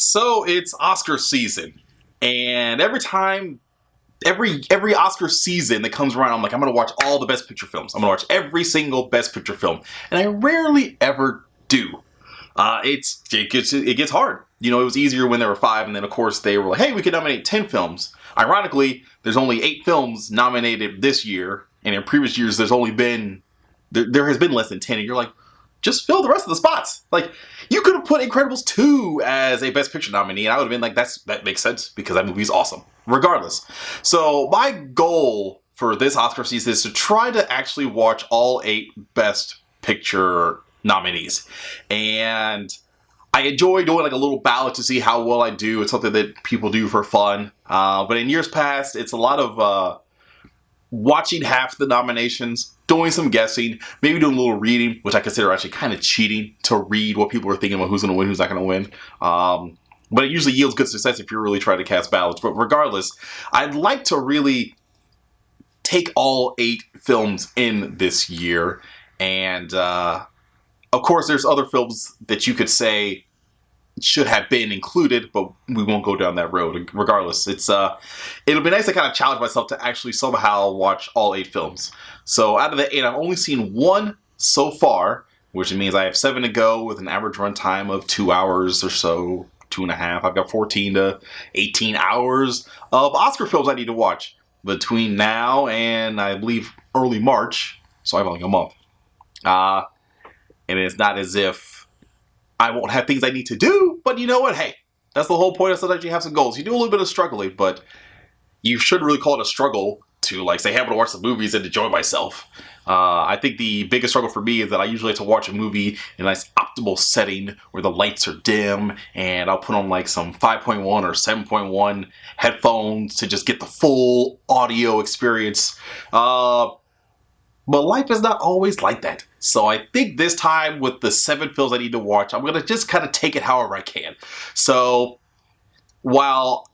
So it's Oscar season, and every Oscar season that comes around, I'm like, I'm gonna watch all the Best Picture films. I'm gonna watch every single Best Picture film, and I rarely ever do. It gets hard. You know, it was easier when there were 5, and then of course they were like, hey, we can nominate 10 films. Ironically, there's only 8 films nominated this year, and in previous years there has been less than 10, and you're like, just fill the rest of the spots. Like, you could have put Incredibles 2 as a Best Picture nominee, and I would have been like, that makes sense, because that movie's awesome. Regardless. So, my goal for this Oscar season is to try to actually watch all 8 Best Picture nominees. And I enjoy doing like a little ballot to see how well I do. It's something that people do for fun. But in years past, it's a lot of watching half the nominations, doing some guessing, maybe doing a little reading, which I consider actually kind of cheating to read what people are thinking about who's going to win, who's not going to win. But it usually yields good success if you're really trying to cast ballots. But regardless, I'd like to really take all 8 films in this year. And of course, there's other films that you could say should have been included, but we won't go down that road. Regardless, it'll be nice to kind of challenge myself to actually somehow watch all 8 films. So out of the 8, I've only seen 1 so far, which means I have 7 to go with an average runtime of 2 hours or so, 2.5. I've got 14 to 18 hours of Oscar films I need to watch between now and I believe early March. So I have only a month. And it's not as if I won't have things I need to do, but you know what? Hey, that's the whole point of sometimes you have some goals. You do a little bit of struggling, but you shouldn't really call it a struggle to like say, hey, I'm going to watch some movies and enjoy myself. I think the biggest struggle for me is that I usually have to watch a movie in a nice optimal setting where the lights are dim, and I'll put on like some 5.1 or 7.1 headphones to just get the full audio experience. But life is not always like that. So I think this time with the 7 films I need to watch, I'm going to just kind of take it however I can. So while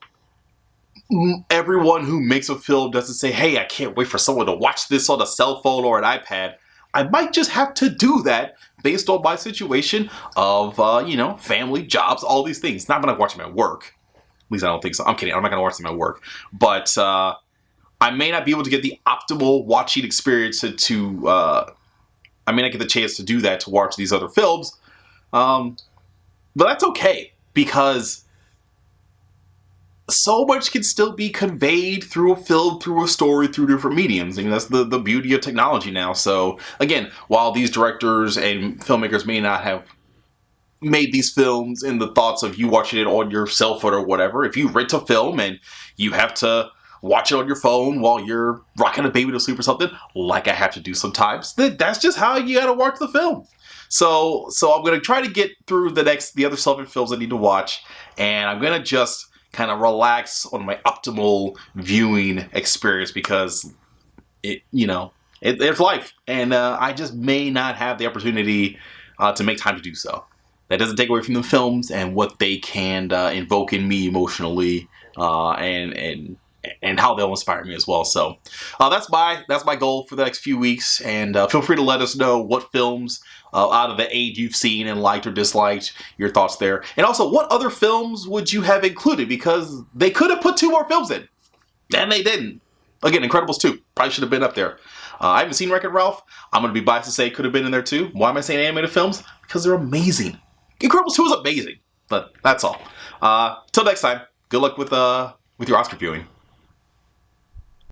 everyone who makes a film doesn't say, hey, I can't wait for someone to watch this on a cell phone or an iPad, I might just have to do that based on my situation of, family, jobs, all these things. Not going to watch them at work. At least I don't think so. I'm kidding. I'm not going to watch them at work. But I may not be able to get the optimal watching experience I may not get the chance to do that to watch these other films. But that's okay, because so much can still be conveyed through a film, through a story, through different mediums. I mean, that's the beauty of technology now. So again, while these directors and filmmakers may not have made these films in the thoughts of you watching it on your cell phone or whatever, if you rent a film and you have to watch it on your phone while you're rocking a baby to sleep or something, like I have to do sometimes, that's just how you gotta watch the film. So I'm gonna try to get through the other 7 films I need to watch, and I'm gonna just kind of relax on my optimal viewing experience, because it's life, and I just may not have the opportunity to make time to do so. That doesn't take away from the films and what they can invoke in me emotionally, and how they'll inspire me as well. So that's my goal for the next few weeks. And feel free to let us know what films out of the 8 you've seen and liked or disliked, your thoughts there. And also, what other films would you have included? Because they could have put 2 more films in, and they didn't. Again, Incredibles 2 probably should have been up there. I haven't seen Wreck-It Ralph. I'm going to be biased to say it could have been in there too. Why am I saying animated films? Because they're amazing. Incredibles 2 is amazing. But that's all. Till next time, good luck with your Oscar viewing.